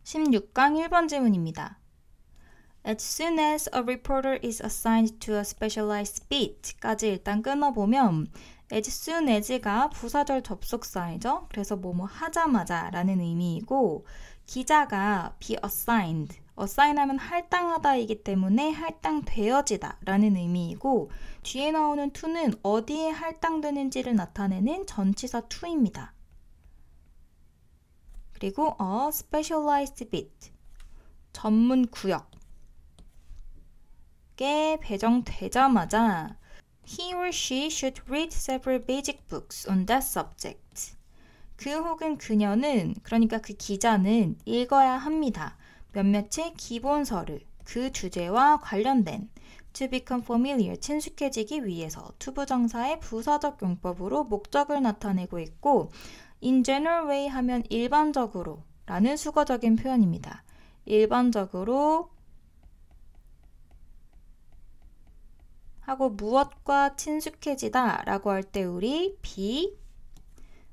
16강 1번 질문입니다. As soon as a reporter is assigned to a specialized beat까지 일단 끊어보면 as soon as가 부사절 접속사이죠. 그래서 뭐뭐 하자마자 라는 의미이고 기자가 be assigned, assign 하면 할당하다이기 때문에 할당되어지다 라는 의미이고 뒤에 나오는 to는 어디에 할당되는지를 나타내는 전치사 to입니다. 그리고 a specialized beat, 전문 구역에 배정되자마자 he or she should read several basic books on that subject. 그 혹은 그녀는, 그러니까 그 기자는 읽어야 합니다. 몇몇의 기본서를 그 주제와 관련된 to become familiar, 친숙해지기 위해서 투부정사의 부사적 용법으로 목적을 나타내고 있고 in general way 하면 일반적으로 라는 수거적인 표현입니다. 일반적으로 하고 무엇과 친숙해지다 라고 할 때 우리 be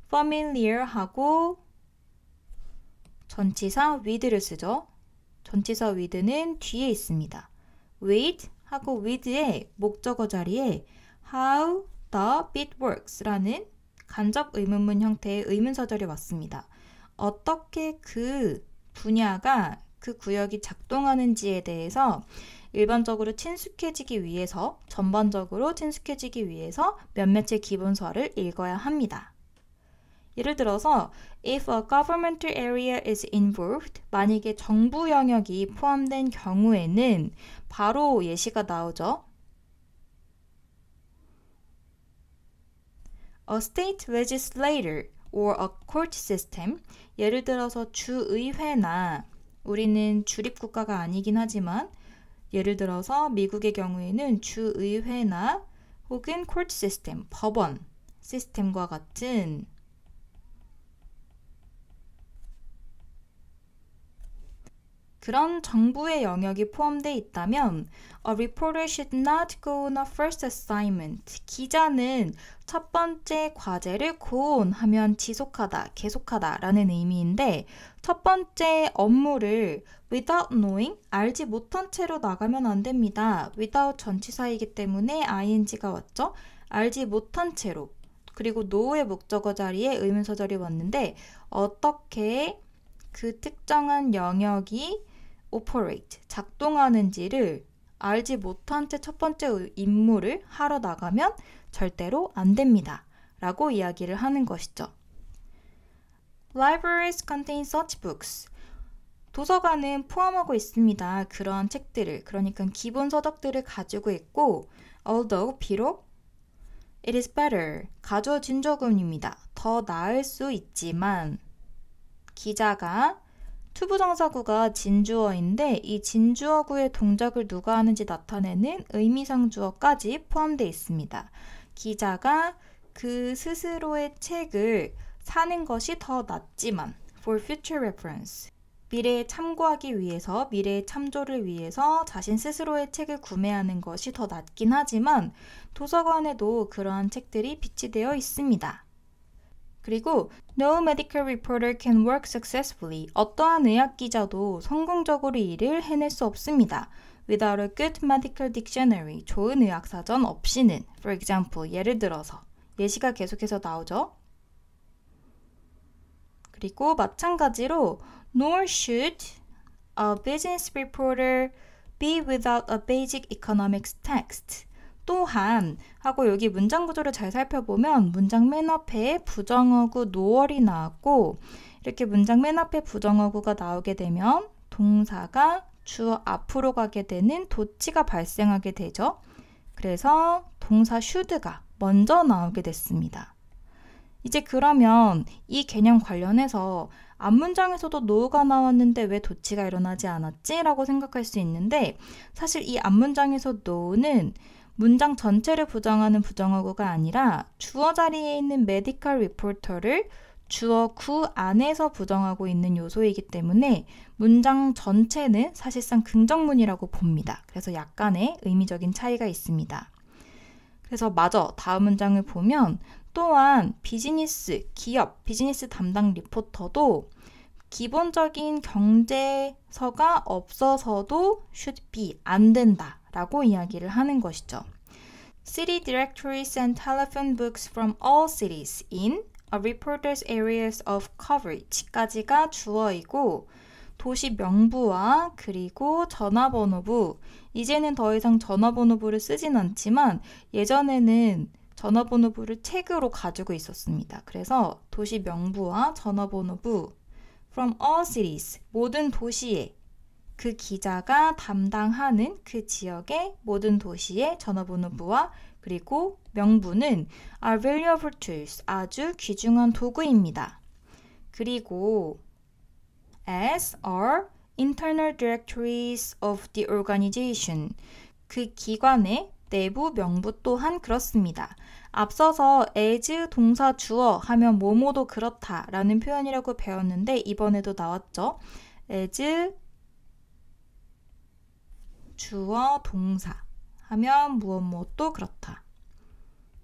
familiar 하고 전치사 with를 쓰죠. 전치사 with는 뒤에 있습니다. with 하고 with의 목적어 자리에 how the beat works 라는 간접 의문문 형태의 의문사절이 왔습니다. 어떻게 그 분야가, 그 구역이 작동하는지에 대해서 일반적으로 친숙해지기 위해서, 전반적으로 친숙해지기 위해서 몇몇의 기본서를 읽어야 합니다. 예를 들어서 if a governmental area is involved, 만약에 정부 영역이 포함된 경우에는 바로 예시가 나오죠. A state legislator or a court system, 예를 들어서 주의회나, 우리는 주립국가가 아니긴 하지만 예를 들어서 미국의 경우에는 주의회나 혹은 court system, 법원 시스템과 같은 그런 정부의 영역이 포함되어 있다면 A reporter should not go on a first assignment. 기자는 첫 번째 과제를 go on 하면 지속하다, 계속하다 라는 의미인데 첫 번째 업무를 without knowing, 알지 못한 채로 나가면 안 됩니다. without 전치사이기 때문에 ing가 왔죠. 알지 못한 채로. 그리고 know의 목적어 자리에 의문사절이 왔는데 어떻게 그 특정한 영역이 operate, 작동하는지를 알지 못한 채 첫 번째 임무를 하러 나가면 절대로 안 됩니다. 라고 이야기를 하는 것이죠. Libraries contain such books. 도서관은 포함하고 있습니다. 그러한 책들을, 그러니까 기본 서적들을 가지고 있고 although, 비록 it is better, 가주어 진조어구문입니다. 더 나을 수 있지만 기자가 투부정사구가 진주어인데 이 진주어구의 동작을 누가 하는지 나타내는 의미상 주어까지 포함되어 있습니다. 기자가 그 스스로의 책을 사는 것이 더 낫지만 for future reference, 미래에 참고하기 위해서, 미래의 참조를 위해서 자신 스스로의 책을 구매하는 것이 더 낫긴 하지만 도서관에도 그러한 책들이 비치되어 있습니다. 그리고 No medical reporter can work successfully. 어떠한 의학 기자도 성공적으로 일을 해낼 수 없습니다. Without a good medical dictionary. 좋은 의학 사전 없이는. For example, 예를 들어서. 예시가 계속해서 나오죠. 그리고 마찬가지로 Nor should a business reporter be without a basic economics text. 또한 하고 여기 문장 구조를 잘 살펴보면 문장 맨 앞에 부정어구 noor이 나왔고 이렇게 문장 맨 앞에 부정어구가 나오게 되면 동사가 주어 앞으로 가게 되는 도치가 발생하게 되죠. 그래서 동사 should가 먼저 나오게 됐습니다. 이제 그러면 이 개념 관련해서 앞문장에서도 no가 나왔는데 왜 도치가 일어나지 않았지? 라고 생각할 수 있는데 사실 이 앞문장에서 no는 문장 전체를 부정하는 부정어구가 아니라 주어 자리에 있는 medical reporter를 주어 구 안에서 부정하고 있는 요소이기 때문에 문장 전체는 사실상 긍정문이라고 봅니다. 그래서 약간의 의미적인 차이가 있습니다. 그래서 마저 다음 문장을 보면 또한 비즈니스, 기업, 비즈니스 담당 리포터도 기본적인 경제서가 없어서도 should be, 안 된다 라고 이야기를 하는 것이죠. City directories and telephone books from all cities in a reporter's areas of coverage 까지가 주어이고 도시 명부와 그리고 전화번호부, 이제는 더 이상 전화번호부를 쓰진 않지만 예전에는 전화번호부를 책으로 가지고 있었습니다. 그래서 도시 명부와 전화번호부 from all cities, 모든 도시에, 그 기자가 담당하는 그 지역의 모든 도시의 전화번호부와 그리고 명부는 are valuable tools, 아주 귀중한 도구입니다. 그리고 as are internal directories of the organization, 그 기관의 내부 명부 또한 그렇습니다. 앞서서 as 동사 주어 하면 뭐뭐도 그렇다 라는 표현이라고 배웠는데 이번에도 나왔죠. as 주어 동사 하면 무엇도 그렇다.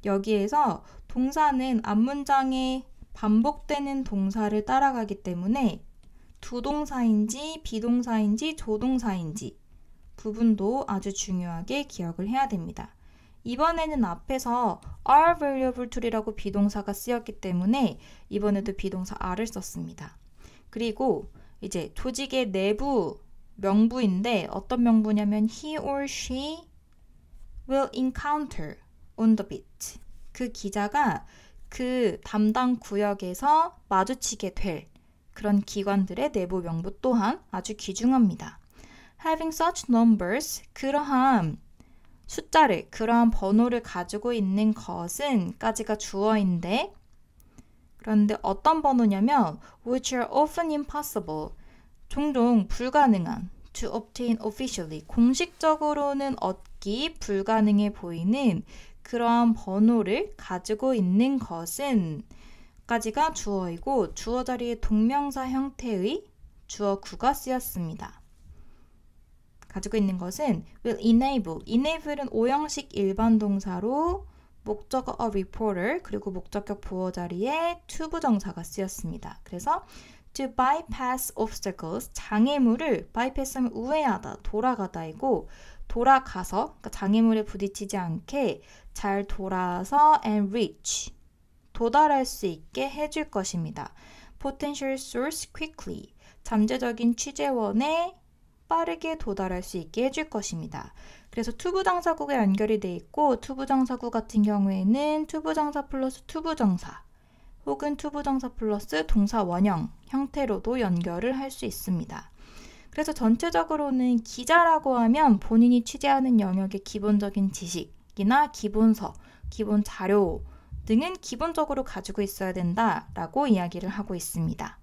여기에서 동사는 앞문장에 반복되는 동사를 따라가기 때문에 두동사인지 비동사인지 조동사인지 부분도 아주 중요하게 기억을 해야 됩니다. 이번에는 앞에서 are valuable to이라고 비동사가 쓰였기 때문에 이번에도 비동사 are를 썼습니다. 그리고 이제 조직의 내부 명부인데 어떤 명부냐면 he or she will encounter on the beat. 그 기자가 그 담당 구역에서 마주치게 될 그런 기관들의 내부 명부 또한 아주 귀중합니다. Having such numbers, 그러한 숫자를, 그러한 번호를 가지고 있는 것은 까지가 주어인데 그런데 어떤 번호냐면 which are often impossible, 종종 불가능한 to obtain officially, 공식적으로는 얻기 불가능해 보이는 그러한 번호를 가지고 있는 것은 까지가 주어이고 주어 자리에 동명사 형태의 주어구가 쓰였습니다. 가지고 있는 것은 will enable, enable은 오형식 일반 동사로 목적어 a reporter 그리고 목적격 보어 자리에 to 부정사가 쓰였습니다. 그래서 to bypass obstacles, 장애물을 bypass하면 우회하다, 돌아가다이고 돌아가서 그러니까 장애물에 부딪히지 않게 잘 돌아서 and reach, 도달할 수 있게 해줄 것입니다. potential source quickly, 잠재적인 취재원에 빠르게 도달할 수 있게 해줄 것입니다. 그래서 투부정사구가 연결이 돼 있고 투부정사구 같은 경우에는 투부정사 플러스 투부정사 혹은 투부정사 플러스 동사 원형 형태로도 연결을 할 수 있습니다. 그래서 전체적으로는 기자라고 하면 본인이 취재하는 영역의 기본적인 지식이나 기본서, 기본 자료 등은 기본적으로 가지고 있어야 된다라고 이야기를 하고 있습니다.